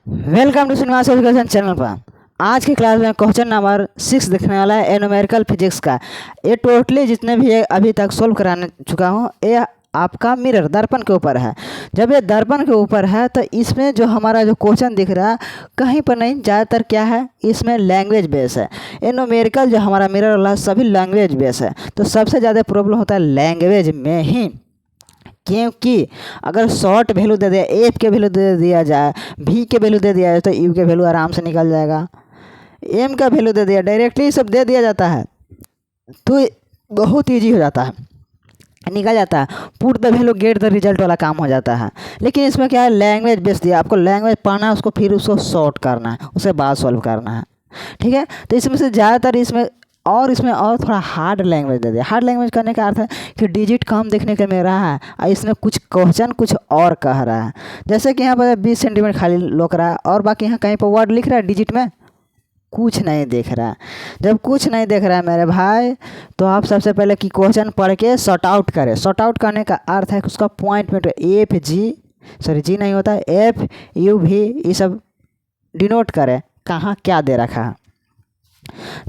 Welcome to Srinivas education channel पर। आज की क्लास में क्वेश्चन नंबर 6 दिखने वाला है न्यूमेरिकल फिजिक्स का। ये टोटली जितने भी अभी तक सोल्व कराने चुका हूँ ये आपका मिरर दर्पण के ऊपर है। जब ये दर्पण के ऊपर है तो इसमें जो हमारा जो क्वेश्चन दिख रहा है कहीं पर नहीं, ज़्यादातर क्या है इसमें लैंग्वेज बेस है। ये न्यूमेरिकल जो हमारा मिरर वाला सभी लैंग्वेज बेस है, तो सबसे ज़्यादा प्रॉब्लम होता है लैंग्वेज में ही। क्योंकि अगर शॉर्ट वैल्यू दे दिया, एफ के वैल्यू दे दिया जाए, भी के वैल्यू दे दिया जाए तो यू के वैल्यू आराम से निकल जाएगा। एम का वैल्यू दे दिया, डायरेक्टली सब दे दिया जाता है तो बहुत ईजी हो जाता है, निकल जाता है। Put the value get the result वाला काम हो जाता है। लेकिन इसमें क्या है, लैंग्वेज बेस दिया, आपको लैंग्वेज पढ़ना है, उसको फिर उसको शॉर्ट करना है, उसके बाद सॉल्व करना है। ठीक है, तो इसमें से ज़्यादातर इसमें और थोड़ा हार्ड लैंग्वेज दे दिया। हार्ड लैंग्वेज करने का अर्थ है कि डिजिट कम देखने को मिल रहा है और इसमें कुछ क्वेश्चन कुछ और कह रहा है। जैसे कि यहाँ पर 20 सेंटीमीटर खाली लोक रहा है और बाकी यहाँ कहीं पर वर्ड लिख रहा है, डिजिट में कुछ नहीं देख रहा है। जब कुछ नहीं देख रहा है मेरे भाई, तो आप सबसे पहले कि क्वेश्चन पढ़ के सॉर्ट आउट करें। सॉर्ट आउट करने का अर्थ है कि उसका पॉइंट में एफ जी जी नहीं होता, एफ यू भी ये सब डिनोट करें कहाँ क्या दे रखा है।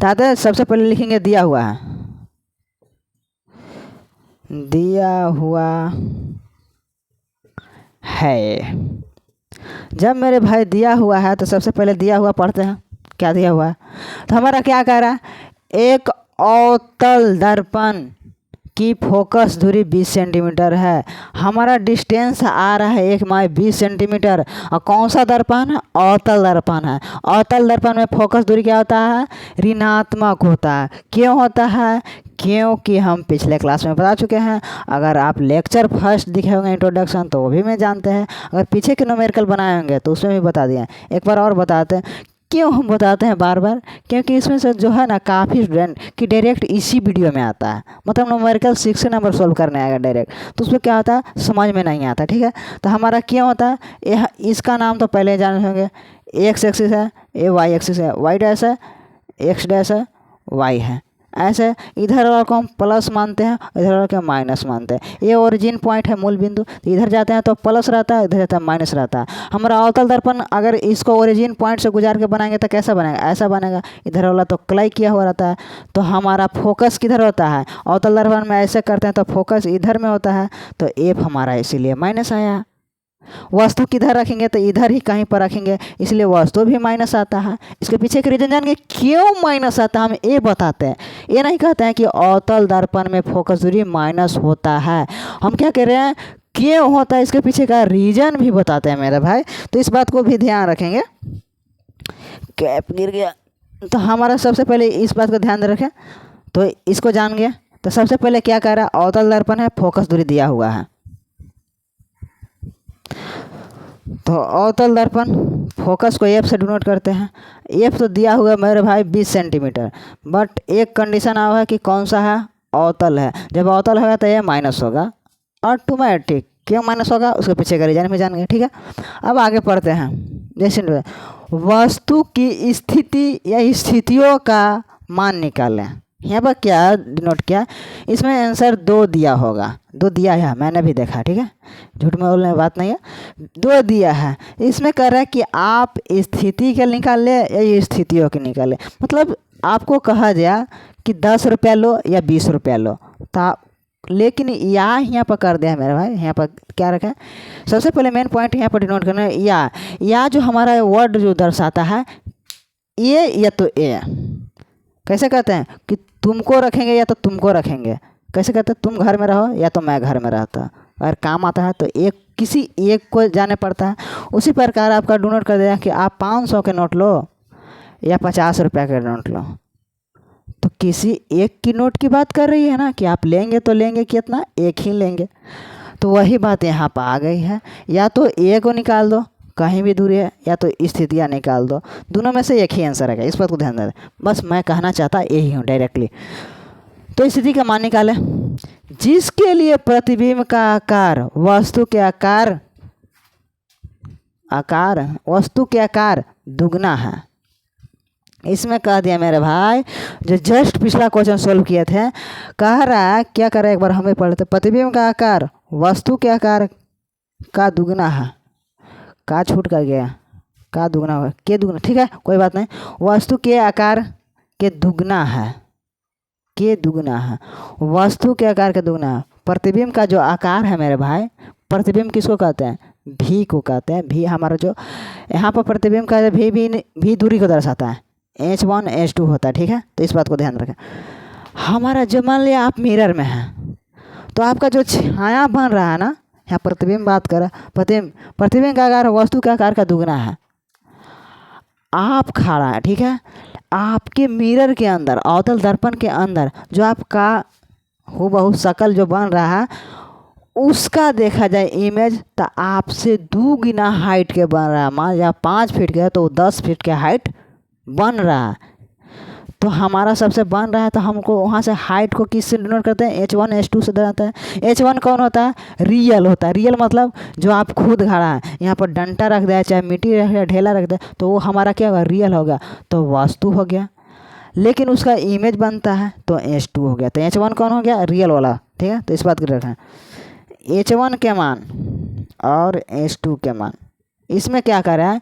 ताते सबसे पहले लिखेंगे दिया हुआ है, दिया हुआ है। जब मेरे भाई दिया हुआ है तो सबसे पहले दिया हुआ पढ़ते हैं, क्या दिया हुआ है। तो हमारा क्या कह रहा है, एक अवतल दर्पण की फोकस दूरी 20 सेंटीमीटर है। हमारा डिस्टेंस आ रहा है 1/20 सेंटीमीटर। और कौन सा दर्पण है, अवतल दर्पण है। अवतल दर्पण में फोकस दूरी क्या होता है, ऋणात्मक होता है। क्यों होता है, क्योंकि हम पिछले क्लास में बता चुके हैं। अगर आप लेक्चर फर्स्ट दिखे होंगे इंट्रोडक्शन तो वो भी में जानते हैं, अगर पीछे के न्यूमेरिकल बनाए होंगे तो उसमें भी बता दिए। एक बार और बताते हैं, क्यों हम बताते हैं बार बार, क्योंकि इसमें से जो है ना काफ़ी स्टूडेंट कि डायरेक्ट इसी वीडियो में आता है, मतलब न्यूमेरिकल 6 नंबर सोल्व करने आएगा डायरेक्ट, तो उसमें क्या होता है समझ में नहीं आता। ठीक है, तो हमारा क्यों होता है, यह इसका नाम तो पहले जाने होंगे। एक्स एक्सिस है, ये वाई एक्सिस है, वाई डैश है, एक्स डैश है, वाई है। ऐसे इधर वाला को हम प्लस मानते हैं, इधर वाला को माइनस मानते हैं। ये ओरिजिन पॉइंट है, मूल बिंदु, तो इधर जाते हैं तो प्लस रहता है, इधर जाता है माइनस रहता है। हमारा अवतल दर्पण अगर इसको ओरिजिन पॉइंट से गुजार के बनाएंगे तो कैसा बनेगा, ऐसा बनेगा। इधर वाला तो क्लाई किया हुआ रहता है, तो हमारा फोकस किधर होता है, अवतल दर्पण में ऐसे करते हैं तो फोकस इधर में होता है, तो एफ हमारा इसीलिए माइनस आया। वस्तु किधर रखेंगे तो इधर ही कहीं पर रखेंगे, इसलिए वस्तु भी माइनस आता है। इसके पीछे का रीजन जानेंगे क्यों माइनस आता है, हम ये बताते हैं। ये नहीं कहते हैं कि अवतल दर्पण में फोकस दूरी माइनस होता है, हम क्या कह रहे हैं क्यों होता है, इसके पीछे का रीजन भी बताते हैं मेरे भाई। तो इस बात को भी ध्यान रखेंगे। कैप गिर गया, तो हमारा सबसे पहले इस बात को ध्यान रखें, तो इसको जान गया। तो सबसे पहले क्या कह रहा है, अवतल दर्पण है, फोकस दूरी दिया हुआ है। तो अवतल दर्पण फोकस को एफ से डिनोट करते हैं। एफ तो दिया हुआ है मेरे भाई 20 सेंटीमीटर, बट एक कंडीशन आया है कि कौन सा है, अवतल है। जब अवतल होगा तो ये माइनस होगा ऑटोमेटिक। क्यों माइनस होगा, उसके पीछे का रीजन में जानेंगे। ठीक है, अब आगे पढ़ते हैं। जैसे वस्तु की स्थिति या स्थितियों का मान निकालें। यहाँ पर क्या डिनोट किया, इसमें आंसर 2 दिया होगा, 2 दिया है, मैंने भी देखा। ठीक है, झूठ में बोलने की बात नहीं है, 2 दिया है। इसमें कह रहा है कि आप स्थिति के निकाल ले या स्थितियों के निकाले, मतलब आपको कहा गया कि 10 रुपया लो या 20 रुपया लो, तो लेकिन यहाँ पर कर दिया है मेरे भाई। यहाँ पर क्या रखा है, सबसे पहले मेन पॉइंट यहाँ पर डिनोट करना है, या जो हमारा वर्ड जो दर्शाता है ये या तो ए। कैसे कहते हैं कि तुमको रखेंगे या तो तुमको रखेंगे, कैसे कहते हैं तुम घर में रहो या तो मैं घर में रहता। अगर काम आता है तो एक किसी एक को जाने पड़ता है। उसी प्रकार आपका डोनेट कर दिया कि आप 500 के नोट लो या 50 रुपया के नोट लो, तो किसी एक की नोट की बात कर रही है ना, कि आप लेंगे तो लेंगे कितना, एक ही लेंगे। तो वही बात यहाँ पर आ गई है, या तो ए को निकाल दो कहीं भी दूरी है, या तो स्थितियाँ निकाल दो, दोनों में से एक ही आंसर आएगा। इस बात को ध्यान दें, बस मैं कहना चाहता यही हूँ डायरेक्टली। तो स्थिति का मान निकालें, जिसके लिए प्रतिबिंब का आकार वस्तु के वस्तु के आकार दुगना है। इसमें कह दिया मेरे भाई, जो जस्ट पिछला क्वेश्चन सोल्व किए थे, कह रहा है क्या कर रहा है, एक बार हमें पढ़ते, प्रतिबिंब का आकार वस्तु के आकार का दुगना है। का छूट कर गया, का दुगना होगा, के दुगना, ठीक है कोई बात नहीं। वस्तु के आकार के दुगना है, के दुगना है, वस्तु के आकार के दुगना है। प्रतिबिंब का जो आकार है मेरे भाई, प्रतिबिंब किसको कहते हैं, भी को कहते हैं। भी हमारा जो यहाँ पर प्रतिबिंब का भी दूरी को दर्शाता है, H1 H2 होता है, ठीक है। तो इस बात को ध्यान रखें। हमारा जो मान लिया आप मिरर में हैं तो आपका जो छाया बन रहा है ना, यहाँ प्रतिबिंब बात करें, प्रतिबिंब का आकार वस्तु के आकार का दुगना है। आप खड़ा है, ठीक है, आपके मिरर के अंदर, अवतल दर्पण के अंदर जो आपका हूबहू शकल जो बन रहा है उसका देखा जाए इमेज, तो आपसे 2 गुना हाइट के बन रहा है। मान लीजिए आप 5 फीट के है तो 10 फीट के हाइट बन रहा है। तो हमारा सबसे बन रहा है तो हमको वहाँ से हाइट को किससे डिनोट करते हैं, H1 H2 से दर्शाते हैं। H1 कौन होता है, रियल होता है। रियल मतलब जो आप खुद खड़ा है, यहाँ पर डंटा रख दिया, चाहे मिट्टी रख दिया, ढेला रख दिया, तो वो हमारा क्या होगा, रियल होगा, तो वास्तु हो गया। लेकिन उसका इमेज बनता है तो H2 हो गया। तो H1 कौन हो गया, रियल वाला, ठीक है। तो इस बात को रखें, H1 के मान और H2 के मान, इसमें क्या कर रहा है,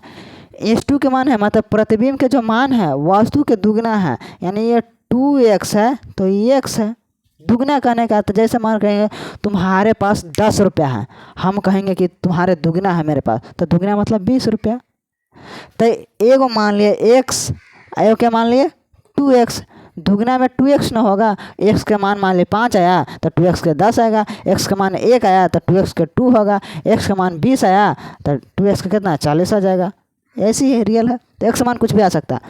H2 के मान है मतलब प्रतिबिंब के जो मान है वस्तु के दुगना है, यानी ये 2x है तो ये x है। दुगना कहने का तो जैसे मान कहेंगे तुम्हारे पास 10 रुपया है, हम कहेंगे कि तुम्हारे दुगना है मेरे पास, तो दुगना मतलब 20 रुपया। तो एगो मान लिए x, एगो क्या मान लिए 2x। दुगना में 2x ना होगा, x के मान लिए 5 आया तो 2x के 10 आएगा, x का मान 1 आया तो 2x के 2 होगा, x का मान 20 आया तो 2x का कितना 40 आ जाएगा। ऐसी है, रियल है, तो एक समान कुछ भी आ सकता है,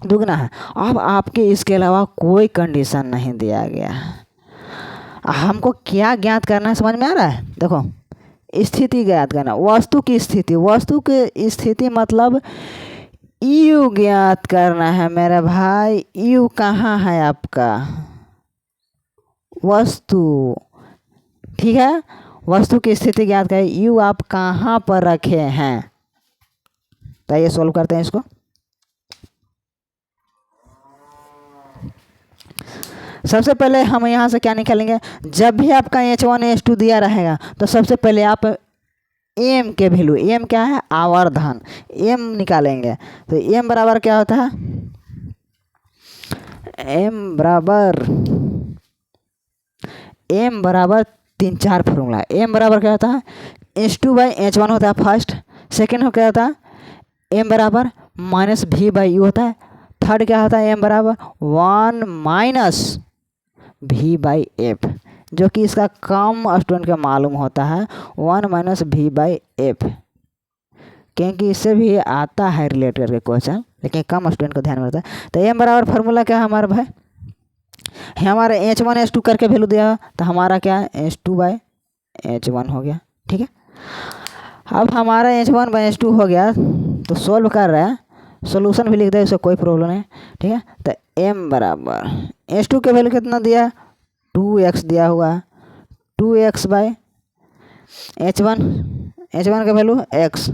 दुगना है। अब आपके इसके अलावा कोई कंडीशन नहीं दिया गया है। हमको क्या ज्ञात करना है, समझ में आ रहा है। देखो स्थिति ज्ञात करना, वस्तु की स्थिति, वस्तु की स्थिति मतलब यू ज्ञात करना है मेरे भाई। यू कहाँ है आपका, वस्तु, ठीक है। वस्तु की स्थिति ज्ञात करें, यू आप कहाँ पर रखे हैं। तो ये सोल्व करते हैं इसको। सबसे पहले हम यहाँ से क्या निकालेंगे, जब भी आपका H1 H2 दिया रहेगा तो सबसे पहले आप m के वैल्यू, m क्या है, आवर्धन, m निकालेंगे। तो m बराबर क्या होता है, m बराबर 3-4 फॉर्मूला। m बराबर क्या होता है, H2/H1 होता है फर्स्ट। सेकेंड हो क्या होता है, m बराबर -v/u होता है। थर्ड क्या होता है, m बराबर 1 - v/f, जो कि इसका कम स्टूडेंट का मालूम होता है 1 - v/f, क्योंकि इससे भी आता है रिलेट करके क्वेश्चन, लेकिन कम स्टूडेंट को ध्यान में रहता है। तो m बराबर फार्मूला क्या है हमारा भाई, हमारे H1 H2 करके वैल्यू दिया तो हमारा क्या है H2/H1 हो गया, ठीक है। अब हमारा H1/H2 हो गया तो सोल्व कर रहा है, सोल्यूशन भी लिख दे, उससे कोई प्रॉब्लम नहीं, ठीक है। तो m बराबर H2 के वैल्यू कितना दिया, 2x दिया हुआ है, 2x/H1, H1 का वैल्यू x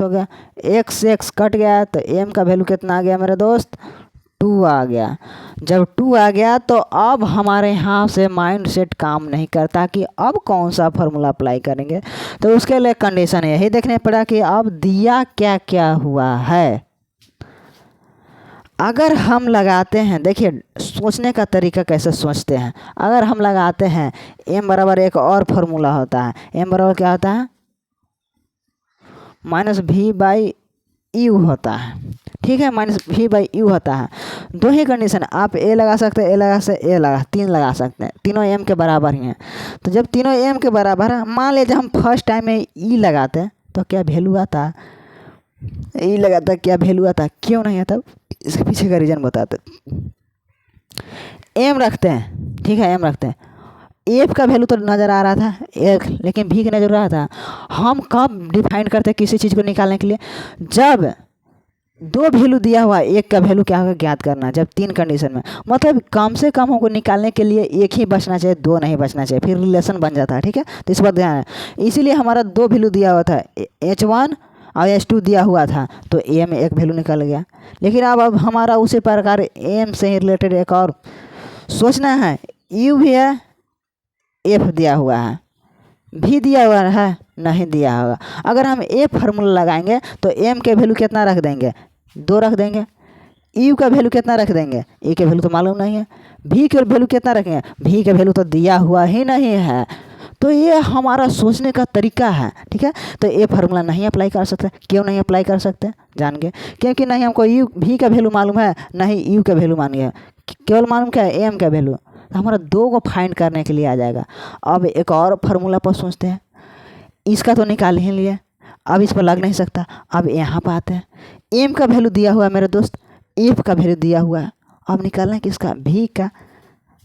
हो गया, x कट गया तो m का वैल्यू कितना आ गया मेरे दोस्त, 2 आ गया। जब 2 आ गया तो अब हमारे यहाँ से माइंड सेट काम नहीं करता कि अब कौन सा फार्मूला अप्लाई करेंगे। तो उसके लिए कंडीशन यही देखने पड़ा कि अब दिया क्या क्या हुआ है। अगर हम लगाते हैं, देखिए सोचने का तरीका कैसे सोचते हैं, अगर हम लगाते हैं m बराबर एक और फार्मूला होता है, m बराबर क्या होता है, -v/u होता है, ठीक है, -v/u होता है। दो ही कंडीशन, आप a लगा सकते हैं, a लगा सकते, a लगा, 3 लगा सकते हैं, तीनों m के बराबर ही हैं। तो जब तीनों m के बराबर है, मान लीजिए हम फर्स्ट टाइम में e लगाते हैं तो क्या वैल्यू आता, e लगाता क्या वैल्यू आता, क्यों नहीं आता, इसके पीछे का रीज़न बताते। m रखते हैं, ठीक है, m रखते हैं, f का वैल्यू तो नज़र आ रहा था एक, लेकिन v का नज़र आ रहा था। हम कब डिफाइन करते हैं किसी चीज़ को निकालने के लिए, जब 2 वैल्यू दिया हुआ, एक का वैल्यू क्या होगा ज्ञात करना, जब 3 कंडीशन में, मतलब कम से कम हमको निकालने के लिए एक ही बचना चाहिए, 2 नहीं बचना चाहिए, फिर रिलेशन बन जाता है, ठीक है। तो इस पर ध्यान है, इसीलिए हमारा 2 वैल्यू दिया हुआ था, H1 और H2 दिया हुआ था, तो a में एक वैल्यू निकल गया। लेकिन अब हमारा उसी प्रकार m से ही रिलेटेड एक और सोचना है, u भी है, f दिया हुआ है, भी दिया हुआ है, नहीं दिया होगा। अगर हम ए फार्मूला लगाएंगे तो एम के वैल्यू कितना रख देंगे, 2 रख देंगे। यू का वैल्यू कितना रख देंगे, ए के वैल्यू तो मालूम नहीं है। भी के वैल्यू कितना रखेंगे, भी के वैल्यू तो दिया हुआ ही नहीं है। तो ये हमारा सोचने का तरीका है, ठीक है। तो ये फार्मूला नहीं अप्लाई कर सकते। क्यों नहीं अप्लाई कर सकते, जान गए। क्योंकि नहीं हमको यू भी का वैल्यू मालूम है, नहीं यू का वैल्यू मालूम है, केवल मालूम क्या है, एम का वैल्यू। तो हमारा 2 को फाइंड करने के लिए आ जाएगा। अब एक और फार्मूला पर सोचते हैं, इसका तो निकाल ही लिए, अब इस पर लग नहीं सकता। अब यहाँ पर आते हैं, एम का वैल्यू दिया हुआ है मेरे दोस्त, एफ का वैल्यू दिया हुआ है। अब निकालना है किसका, भी का।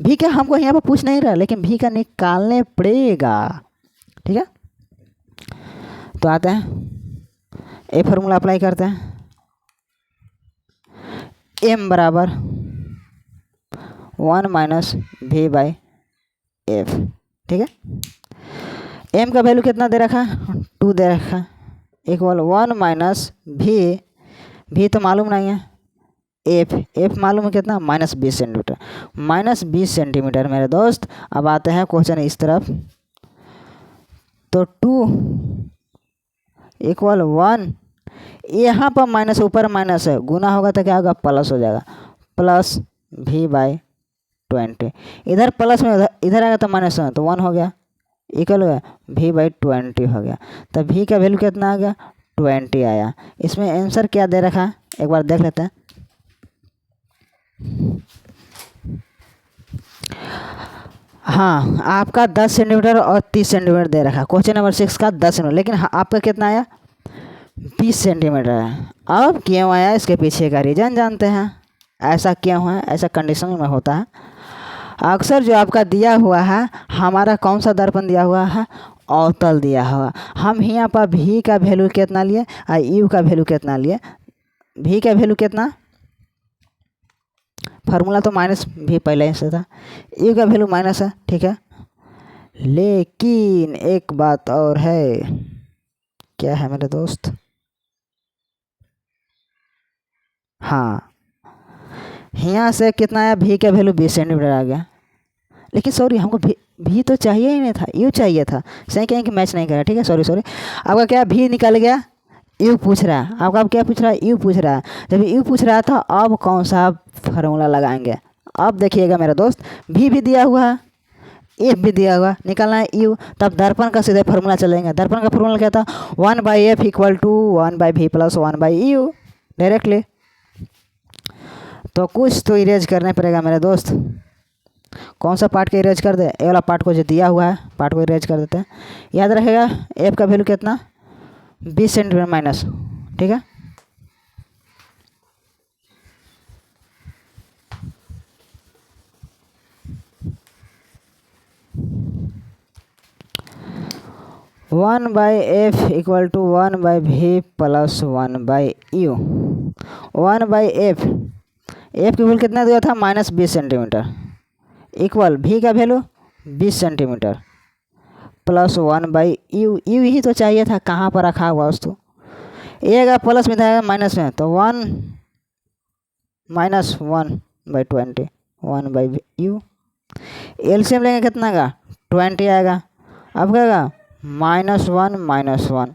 भी का हमको यहाँ पर पूछ नहीं रहा, लेकिन भी का निकालने पड़ेगा, ठीक है। तो आते हैं, ए फार्मूला अप्लाई करते हैं, एम बराबर 1 माइनस भी बाई एफ, ठीक है। एम का वैल्यू कितना दे रखा है, 2 दे रखा है, इक्वल 1 माइनस भी तो मालूम नहीं है, एफ मालूम है कितना, -20 सेंटीमीटर, -20 सेंटीमीटर मेरे दोस्त। अब आते हैं क्वेश्चन इस तरफ, तो 2 इक्वल 1, यहाँ पर माइनस, ऊपर माइनस है, गुना होगा तो क्या होगा, प्लस हो जाएगा, प्लस भी बाई 20। इधर प्लस में इधर आएगा तो माइनस में, तो 1 हो गया, इक्वल हो गया भी बाई 20 हो गया। तो भी का वैल्यू कितना आ गया, 20 आया। इसमें आंसर क्या दे रखा है, एक बार देख लेते हैं। हाँ, आपका 10 सेंटीमीटर और 30 सेंटीमीटर दे रखा है। क्वेश्चन नंबर 6 का 10 सेंटीमीटर, लेकिन आपका कितना आया, 20 सेंटीमीटर है। अब क्यों आया, इसके पीछे का रीज़न जानते हैं। ऐसा क्यों है, ऐसा कंडीशन में होता है अक्सर। जो आपका दिया हुआ है, हमारा कौन सा दर्पण दिया हुआ है, अवतल दिया हुआ। हम यहाँ पर भी का वैल्यू कितना लिए और यू का वैल्यू कितना लिए। भी का वैल्यू कितना, फार्मूला तो माइनस भी पहले से था, यू का वैल्यू माइनस है, ठीक है। लेकिन एक बात और है, क्या है मेरे दोस्त, हाँ, यहाँ से कितना आया, भी का वैल्यू 20 सेंटीमीटर आ गया। लेकिन सॉरी, हमको भी तो चाहिए ही नहीं था, यू चाहिए था। सही कहें कि मैच नहीं करा, ठीक है। सॉरी आपका क्या भी निकल गया, यू पूछ रहा है आपका। अब क्या पूछ रहा है, यू पूछ रहा है। जब यू पूछ रहा था, अब कौन सा फार्मूला लगाएंगे। अब देखिएगा मेरा दोस्त, भी दिया हुआ है, एफ भी दिया हुआ, निकालना है यू। तब दर्पण का सीधे फार्मूला चलेंगे। दर्पण का फार्मूला क्या था, 1/f equal to 1/v plus 1/u, directly. तो कुछ तो इरेज करना पड़ेगा मेरे दोस्त। कौन सा पार्ट का इरेज कर दे, ये वाला पार्ट को जो दिया हुआ है, पार्ट को इरेज कर देते हैं। याद रखेगा, एफ का वैल्यू कितना, 20 सेंटीमीटर माइनस, ठीक है। One by F equal to 1/v plus 1/u। 1/f, F की वैल्यू कितना दिया था, -20 सेंटीमीटर, इक्वल भी का value 20 centimetre plus 1/u। U ही तो चाहिए था, कहाँ पर रखा हुआ वस्तु। ए का प्लस में था, माइनस में, तो 1 - 1/20, 1/u। एलसीएम लेंगे कितना का, 20 आएगा। अब क्या आएगा, -1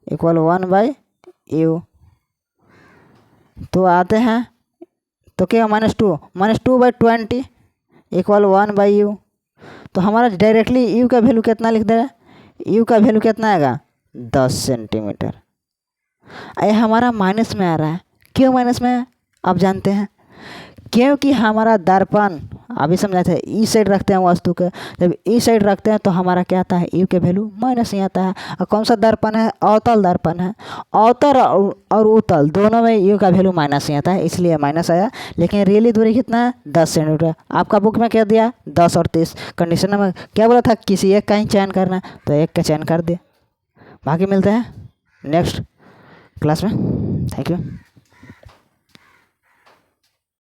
इक्वल 1/u। तो आते हैं, तो क्या, -2/20 इक्वल 1/u। तो हमारा डायरेक्टली यू का वैल्यू कितना लिख दे रहा है, यू का वैल्यू कितना आएगा, 10 सेंटीमीटर। ये हमारा माइनस में आ रहा है। क्यों माइनस में है, अब जानते हैं। क्योंकि हमारा दर्पण, अभी समझा था, ई साइड रखते हैं वस्तु के। जब ई साइड रखते हैं तो हमारा क्या आता है, यू के वैल्यू माइनस ही आता है। और कौन सा दर्पण है, अवतल दर्पण है। अवतल और उत्तल दोनों में यू का वैल्यू माइनस ही आता है, इसलिए माइनस आया। लेकिन रियली दूरी कितना है, 10 सेंटीमीटर। आपका बुक में क्या दिया, 10 और 30। कंडीशन में क्या बोला था, किसी एक का ही चयन करना, तो एक का चयन कर दिया। बाकी मिलते हैं नेक्स्ट क्लास में। Thank you.